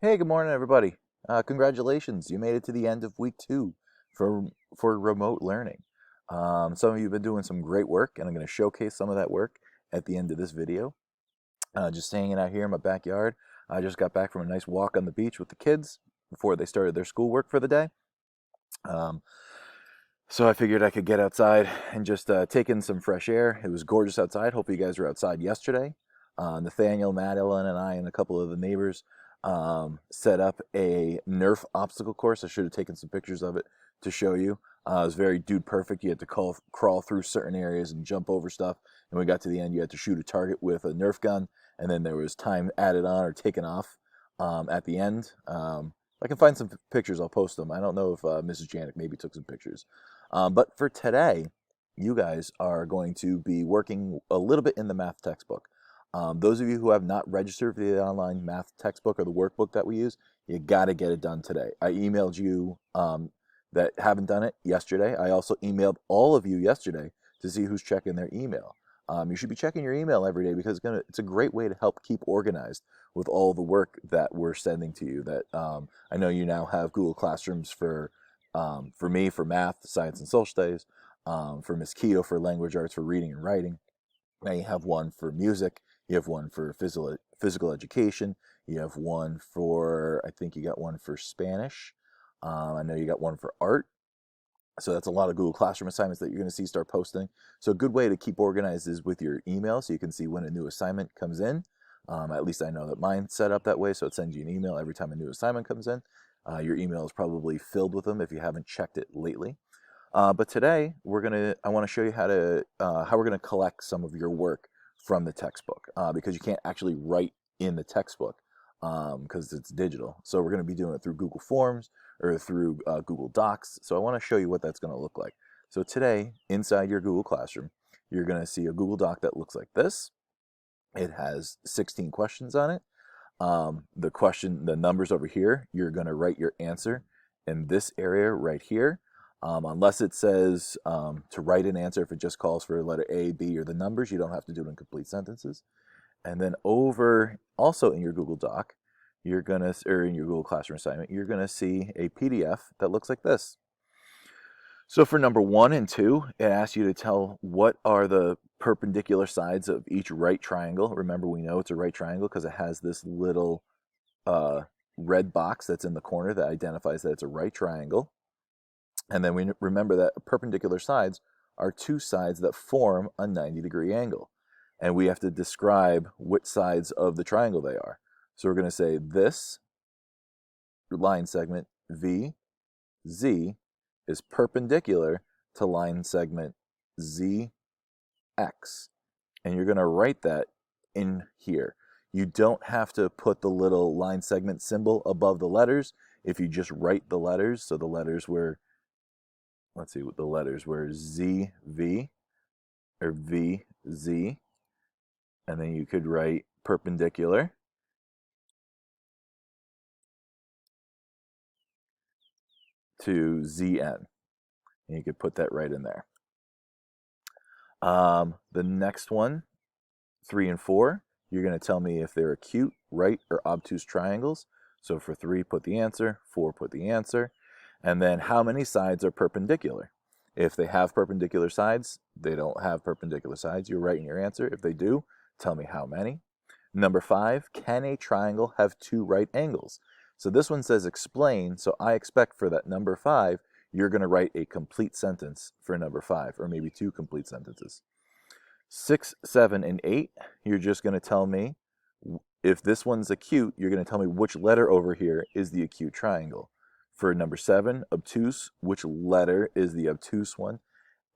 Hey, good morning, everybody. Congratulations, you made it to the end of week 2 for remote learning. Some of you have been doing some great work, and I'm going to showcase some of that work at the end of this video. Just hanging out here in my backyard. I just got back from a nice walk on the beach with the kids before they started their schoolwork for the day. Um, so I figured I could get outside and just take in some fresh air. It was gorgeous outside. Hope you guys were outside yesterday. Nathaniel, Madeline, and I, and a couple of the neighbors set up a Nerf obstacle course. I should have taken some pictures of it to show you. It was very dude perfect. You had to crawl through certain areas and jump over stuff. And when we got to the end, you had to shoot a target with a Nerf gun, and then there was time added on or taken off at the end. If I can find some pictures, I'll post them. I don't know if Mrs. Janik maybe took some pictures. But for today, you guys are going to be working a little bit in the math textbook. Those of you who have not registered for the online math textbook or the workbook that we use, you got to get it done today. I emailed you that haven't done it yesterday. I also emailed all of you yesterday to see who's checking their email. You should be checking your email every day because it's a great way to help keep organized with all the work that we're sending to you. That I know you now have Google Classrooms for me for math, science, and social studies, for Miss Keto for language arts, for reading and writing. Now you have one for music. You have one for physical education. You have one for, I think you got one for Spanish. I know you got one for art. So that's a lot of Google Classroom assignments that you're going to see start posting. So a good way to keep organized is with your email, so you can see when a new assignment comes in. At least I know that mine's set up that way, so it sends you an email every time a new assignment comes in. Your email is probably filled with them if you haven't checked it lately. But today I want to show you how we're gonna collect some of your work from the textbook because you can't actually write in the textbook because it's digital. So we're going to be doing it through Google Forms or through Google Docs. So I want to show you what that's going to look like. So today, inside your Google Classroom, you're going to see a Google Doc that looks like this. It has 16 questions on it. The numbers over here, you're going to write your answer in this area right here. Unless it says to write an answer, if it just calls for letter A, B, or the numbers, you don't have to do it in complete sentences. And then over, also in your Google Doc, or in your Google Classroom assignment, you're gonna see a PDF that looks like this. So for number 1 and 2, it asks you to tell what are the perpendicular sides of each right triangle. Remember, we know it's a right triangle because it has this little red box that's in the corner that identifies that it's a right triangle. And then we remember that perpendicular sides are two sides that form a 90-degree angle. And we have to describe which sides of the triangle they are. So we're going to say this line segment VZ is perpendicular to line segment ZX. And you're going to write that in here. You don't have to put the little line segment symbol above the letters if you just write the letters. So the letters were, let's see what the letters were, ZV or VZ. And then you could write perpendicular to ZN. And you could put that right in there. The next one, 3 and 4, you're going to tell me if they're acute, right, or obtuse triangles. So for 3, put the answer. 4, put the answer. And then how many sides are perpendicular? If they have perpendicular sides, they don't have perpendicular sides. You're writing your answer. If they do, tell me how many. Number 5, can a triangle have 2 right angles? So this one says explain, so I expect for that number 5, you're going to write a complete sentence for number 5, or maybe 2 complete sentences. 6, 7, and 8, you're just going to tell me, if this one's acute, you're going to tell me which letter over here is the acute triangle. For number 7, obtuse, which letter is the obtuse one?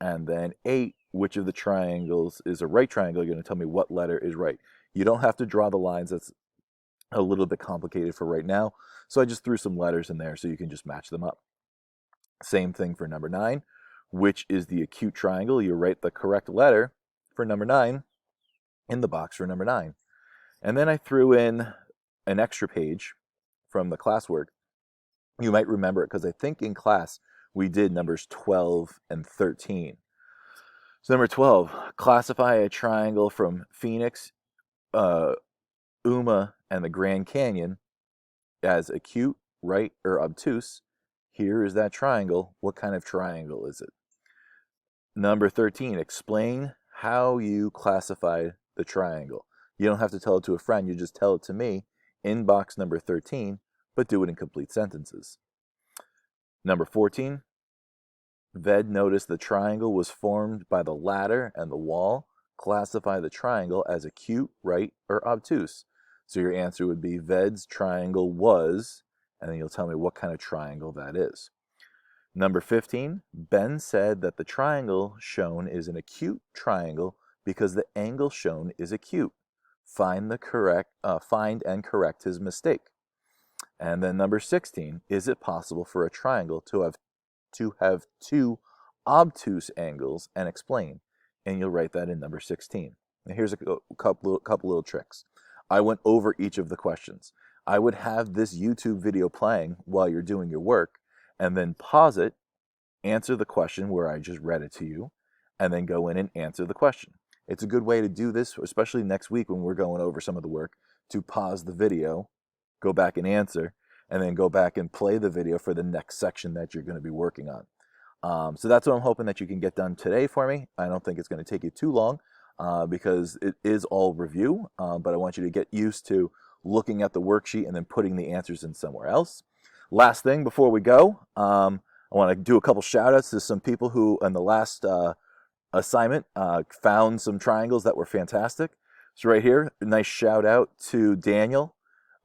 And then 8, which of the triangles is a right triangle? You're going to tell me what letter is right. You don't have to draw the lines. That's a little bit complicated for right now. So I just threw some letters in there so you can just match them up. Same thing for number 9, which is the acute triangle. You write the correct letter for number 9 in the box for number 9. And then I threw in an extra page from the classwork. You might remember it because I think in class we did numbers 12 and 13. So number 12, classify a triangle from Phoenix, Yuma, and the Grand Canyon as acute, right, or obtuse. Here is that triangle. What kind of triangle is it? Number 13, explain how you classify the triangle. You don't have to tell it to a friend, you just tell it to me in box number 13, but do it in complete sentences. Number 14, Ved noticed the triangle was formed by the ladder and the wall. Classify the triangle as acute, right, or obtuse. So your answer would be Ved's triangle was, and then you'll tell me what kind of triangle that is. Number 15, Ben said that the triangle shown is an acute triangle because the angle shown is acute. Find and correct his mistake. And then number 16, is it possible for a triangle to have two obtuse angles, and explain? And you'll write that in number 16. Now here's a couple little tricks. I went over each of the questions. I would have this YouTube video playing while you're doing your work, and then pause it, answer the question where I just read it to you, and then go in and answer the question. It's a good way to do this, especially next week when we're going over some of the work, to pause the video, go back and answer, and then go back and play the video for the next section that you're going to be working on. So that's what I'm hoping that you can get done today for me. I don't think it's going to take you too long because it is all review, but I want you to get used to looking at the worksheet and then putting the answers in somewhere else. Last thing before we go, I want to do a couple shout outs to some people who in the last assignment found some triangles that were fantastic. So right here, a nice shout out to Daniel.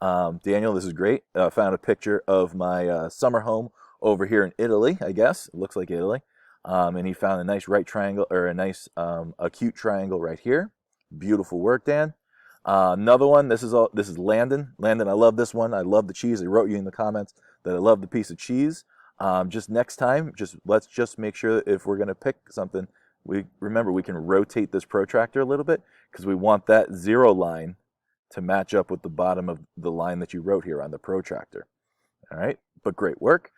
Daniel, this is great. Found a picture of my summer home over here in Italy, I guess. It looks like Italy. And he found a nice right triangle, or a nice acute triangle right here. Beautiful work, Dan. Another one, this is Landon. Landon, I love this one. I love the cheese. I wrote you in the comments that I love the piece of cheese. Just next time, let's just make sure that if we're going to pick something, remember we can rotate this protractor a little bit because we want that 0 line to match up with the bottom of the line that you wrote here on the protractor. All right, but great work.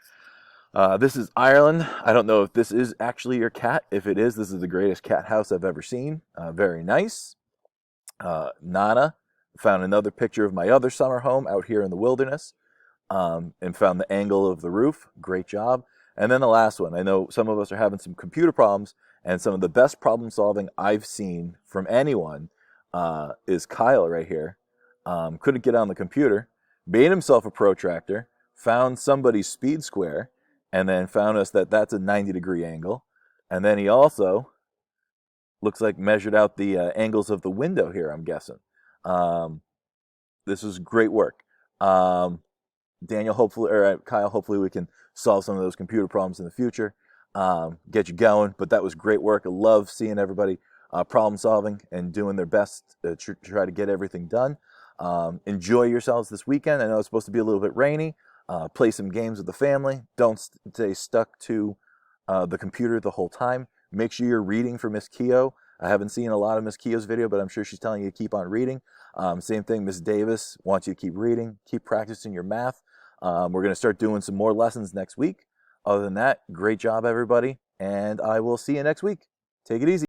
This is Ireland. I don't know if this is actually your cat. If it is, this is the greatest cat house I've ever seen. Very nice. Nana found another picture of my other summer home out here in the wilderness, and found the angle of the roof. Great job. And then the last one. I know some of us are having some computer problems, and some of the best problem solving I've seen from anyone is Kyle right here. Couldn't get on the computer, made himself a protractor, found somebody's speed square, and then found us that that's a 90-degree angle. And then he also looks like measured out the angles of the window here, I'm guessing. This is great work. Daniel, Kyle, hopefully we can solve some of those computer problems in the future, get you going. But that was great work. I love seeing everybody problem solving and doing their best to try to get everything done. Enjoy yourselves this weekend. I know it's supposed to be a little bit rainy. Play some games with the family. Don't stay stuck to the computer the whole time. Make sure you're reading for Miss Keogh. I haven't seen a lot of Miss Keogh's video, but I'm sure she's telling you to keep on reading. Same thing, Miss Davis wants you to keep reading, keep practicing your math. We're going to start doing some more lessons next week. Other than that, great job, everybody, and I will see you next week. Take it easy.